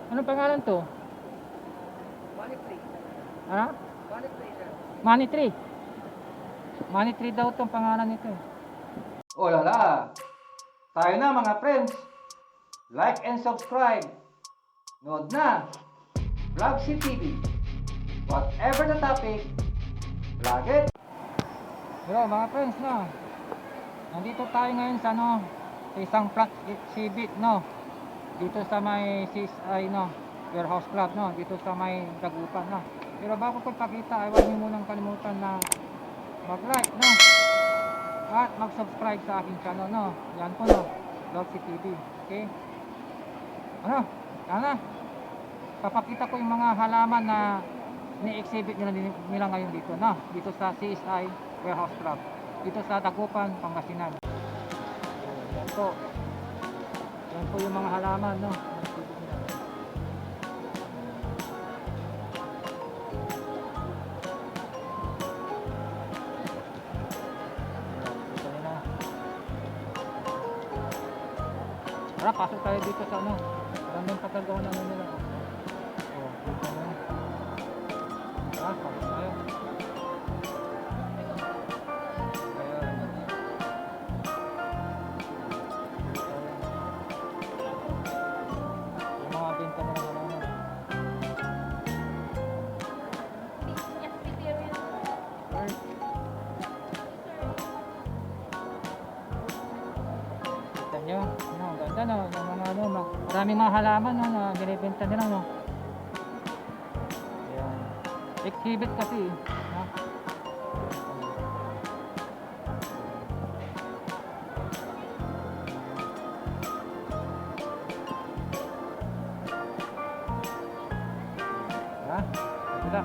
Anong pangalan to? Money tree. Ha? Money tree, sir. Money Tree. Money Tree daw tong pangalan nito eh. O lala, tayo na mga friends. Like and subscribe. Nood na. Vlogcy TV. Whatever the topic, vlog it. Hello mga friends, no. Nandito tayo ngayon sa sa isang plant exhibit, no. Dito sa may CSI, no, Warehouse Club, no, dito sa may Dagupan, no. Pero bago ko ipakita, ay huwag niyo munang kalimutan na mag-like, no, at mag-subscribe sa aking channel, no. Yan po, no, Vlogcy TV. Okay? Ano? Yan na. Papakita ko yung mga halaman na ni-exhibit nila ngayon dito, no, dito sa CSI Warehouse Club, dito sa Dagupan, Pangasinan. Yan po. Yan po yung mga halaman, no. Tara, pasok tayo dito sa gandang pagkagawa na nila. Oh, dito na. Tara, pasok tayo. Yung mga benta na ng halaman. Kita nyo, ang ganda, no, ng mga maraming mga halaman, no, na binibenta nila, no. Ayan. Exhibit kasi, no. Ha? Sila.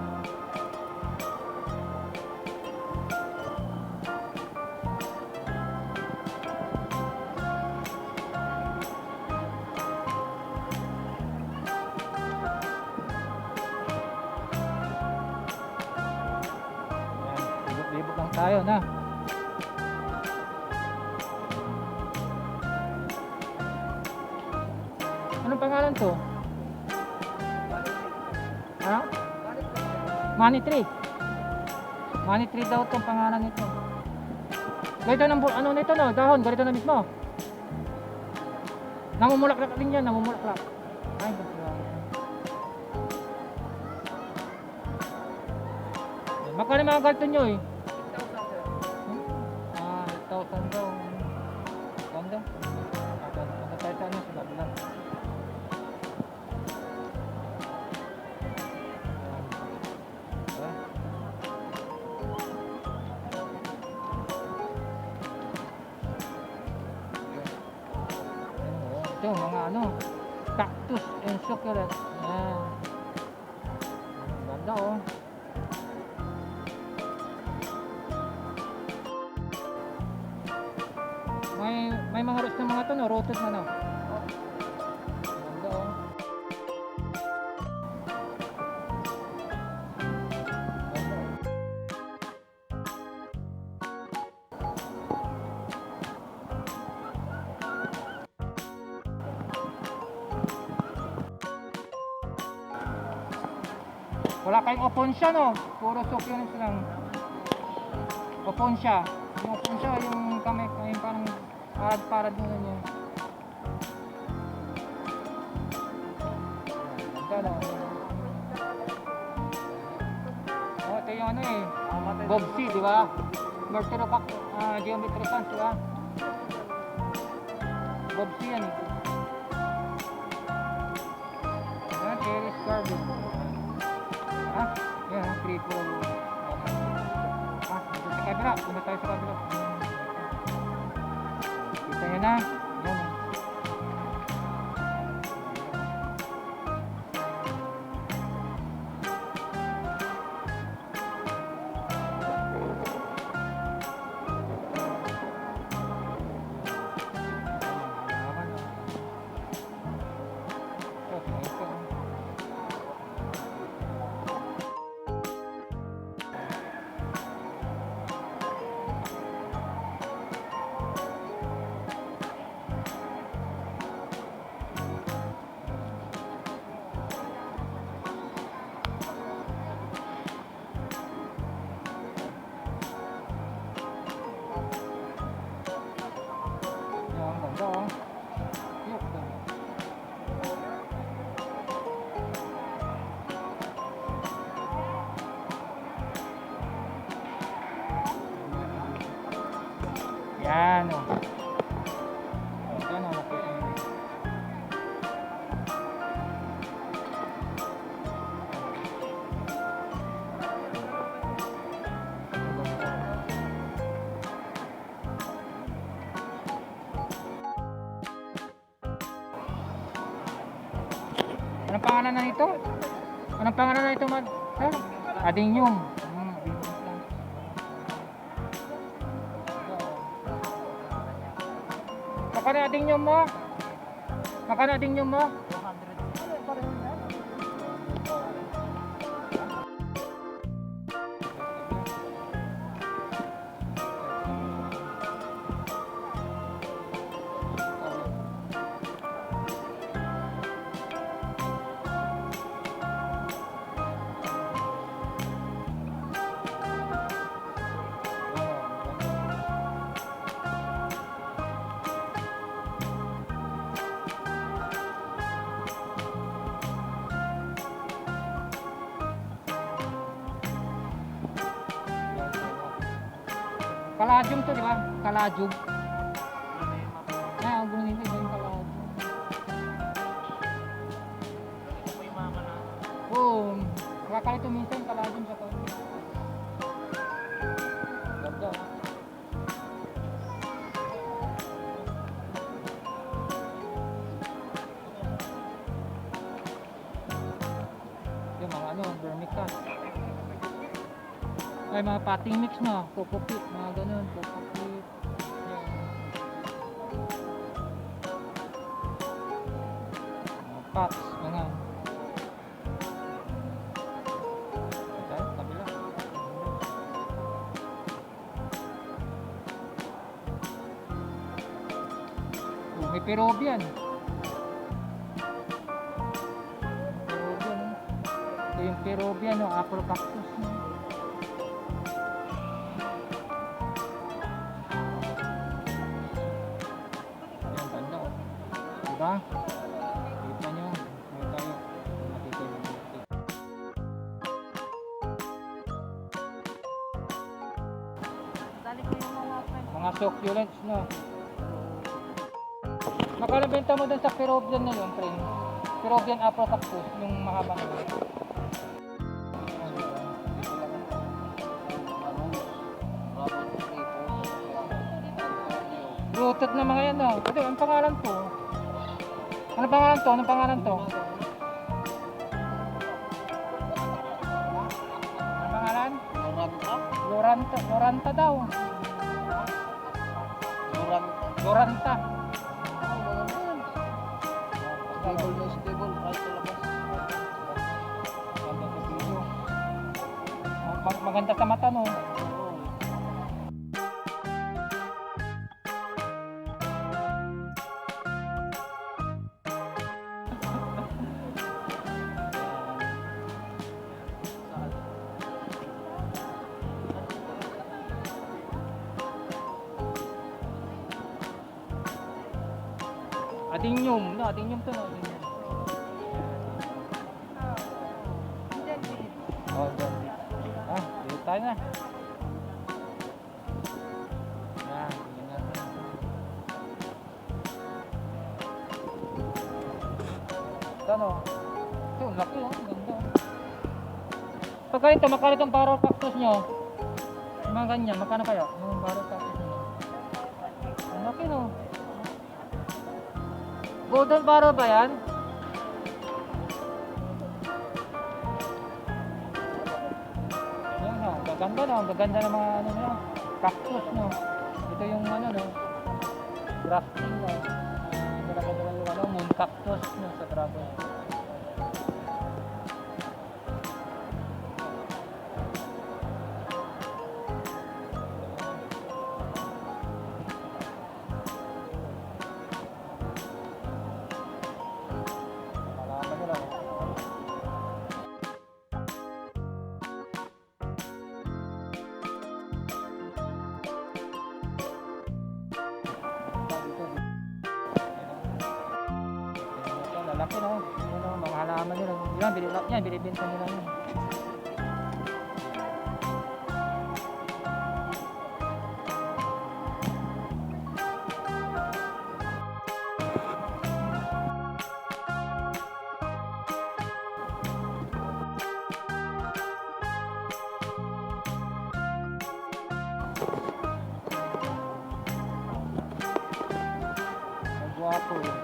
Libot lang tayo na. Anong pangalan to? Ha? Money tree. Money tree daw tong pangalan nito. Ganito ng ano nito, no, dahon, ganito na mismo. Namumulaklak din yan, namumulaklak. Ay, ganito. Magkano mga ganito nyo eh? 8,000 daw. Ganda. Ganda tayo sa sa kabila. Ito, mga cactus and succulent. Ayan. Ganda oh. May mga roots ng mga to, no, rooted na, no. Ganda oh. Wala kayong oponsya, no? Puro succulents lang. Oponsya. Yung oponsya, yung kamay parang parad-parad muna niya. Ganda, no? Oh, ito yung Bobsy, di ba? Merteropac, geometry fans, di ba? Bobsy yan eh. Ayan, terrace garden. Ha? Ayan, triple. Ha? Dito sa kabila. Dito tayo sa kabila. Kita nyo na. Ayan. Anong pangalan na nito? Anong pangalan na ito, sir? Adenium. Adenium lang. Magkano adenium mo? Magkano adenium mo? 200. Kalajum to, di ba? Kalajum. Ang gulo nito yung kalajum. Oo, nakakalito minsan kalajum sa kanya. Ganda. Yung mga vermicast. Ay, mga potting mix na, kokopit, mga ganun, kokopit. Yan. Mga pots, mga. Okay, kabila. Oh, may Peruvian. Peruvian, ito yung Peruvian, no, apple cactus. No? Diba? Kita nyo, may tayo makita yung Dali ko yung mga succulents, no? Magkano benta mo dun sa Peruvian na yun, friend? Peruvian apple cactus, yung mahaba na yun. Rooted na mga yan, no? Ito, ang pangalan to. Ano pangalan to? Anong pangalan to? Anong pangalan? Loranta. Loranta daw. Loranta. Stable na stable. Maganda sa mata, no? Adenium, no? Adenium to, no? Adenium. Oh, dyan. Dito tayo na. Yan, tingnan natin. Ito, no? Ito, laki, oh. Ganda. Pag ganito, magkano itong barrel cactus nyo? Yung mga ganyan, magkano kaya? Yung barrel cactus nyo. Ang laki, no? Golden barrel ba yan? Yan, no? Gaganda, no? Gaganda ng mga ano nyo, cactus, no? Ito yung ano, no? Grafting, no? Gaganda yung ano, moon cactus, no? Sa dragon. Lalaki, no? Ano, mga halaman nila. Yan, binibenta nila yan. Ang guwapo, yun.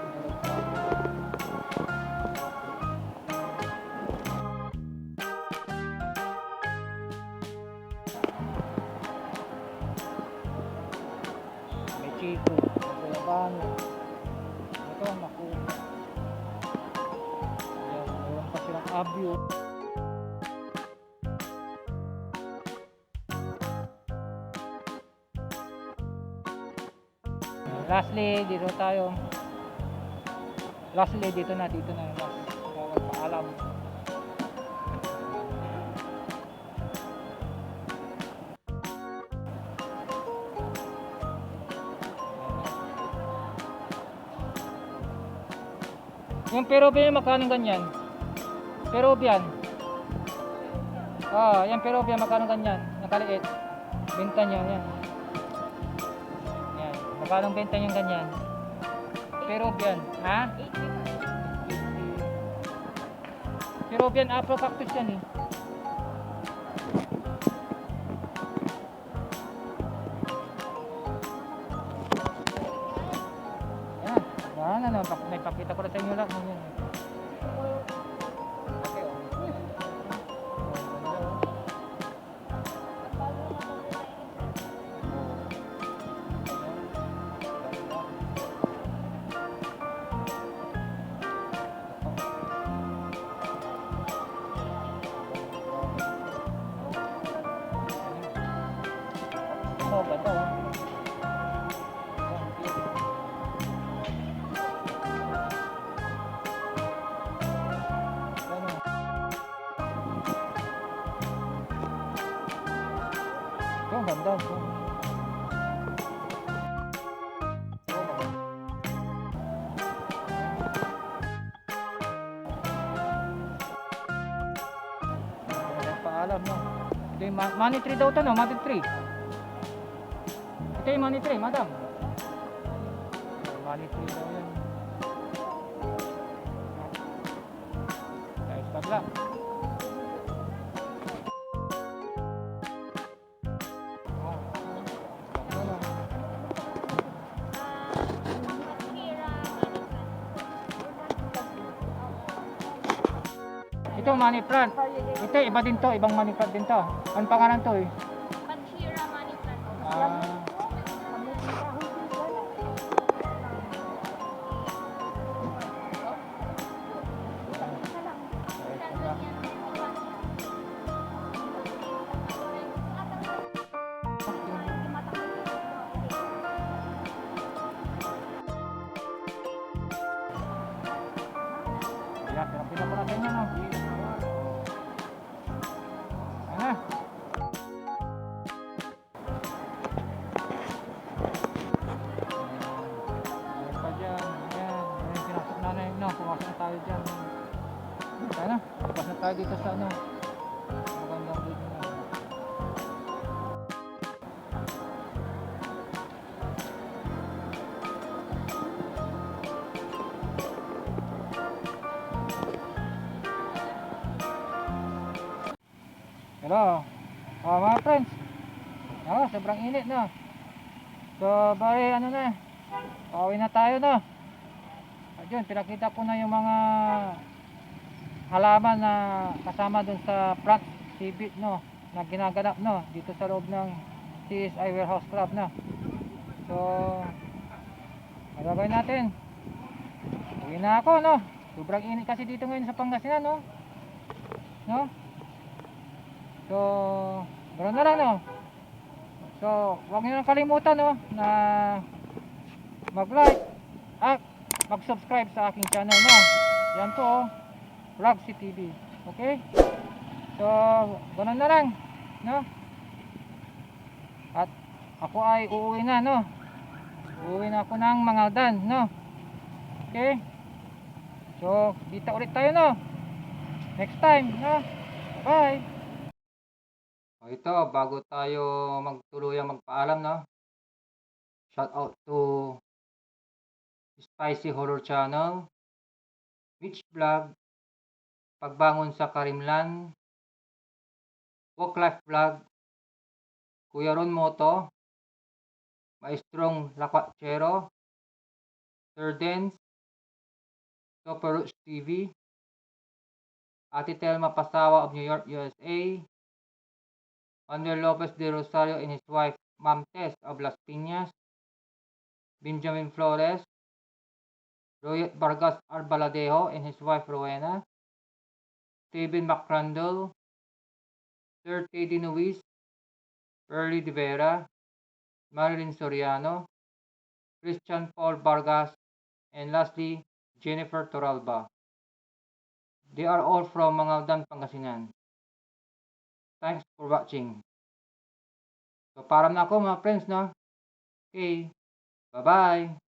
Abyo. Lastly, dito tayo. Lastly, dito na. Last. Paalam. Yung Peruvian, magkano ganyan? Peruvian. Yung Peruvian, magkano ganyan? Nakaliit. Benta nyo, yan. Yan. Magkano benta nyo ganyan? Peruvian. Ha? Peruvian Afro Cactus yan eh. Yan. Bahala na. May pakita ko na sa inyo lang. Yan. Okay, oh. Oh, ganda oh. Yung ganda. Paalam no. Ito yung money tree daw to no, money tree. Ito yung money tree, madam. Money tree daw yan. Guys, pagla. Ito money plant. Ito iba din to, ibang money plant din to. Ano pangalan to eh? Panshira money plant. Ah, Yan, pinapila ko natin yan, no? Ayan na. Ayan pa dyan. Ayan. Ayan, pinasok na na yun, no? Pumasok na tayo dyan. Ayan na. Pupas na tayo dito sa, ano? Magandang dito na. Hello. Mga friends. Sobrang init no. So, bali ano na. Pauwi na tayo no. Ayun, pinakita ko na yung mga halaman na kasama dun sa plant exhibit no, na ginaganap no dito sa loob ng CSI Warehouse Club no. So, magagawin natin. Uwi na ako no. Sobrang init kasi dito ngayon sa Pangasinan no. No? So, ganoon na lang no. So, huwag niyo nang kalimutan no na mag-like at mag-subscribe sa aking channel no. Yan po oh, Vlogsi TV. Okay? So, ganoon na lang no. At ako ay uuwi na no. Uuwi na ako ng Mangaldan no. Okay? So, dito ulit tayo no. Next time no. Bye. Ito, bago tayo magtuluyang magpaalam, no? Shout out to Spicy Horror Channel, Witch Vlog, Pagbangon sa Karimlan, Walk Life Vlog, Kuya Ron Moto, Maestrong Lakwachero, Sir Dens, Super Roots TV, Ate Telma Pasawa of New York, USA, Manuel Lopez de Rosario and his wife, Ma'am Tess of Las Piñas, Benjamin Flores, Royet Vargas Arbaladejo and his wife, Rowena, Steven McRandall, Sir Teddy Nuis, Pearly De Vera, Marilyn Soriano, Christian Paul Vargas, and lastly, Jennifer Toralba. They are all from Mangaldan, Pangasinan. Thanks for watching. So, para na ako mga friends, no? Okay, bye-bye!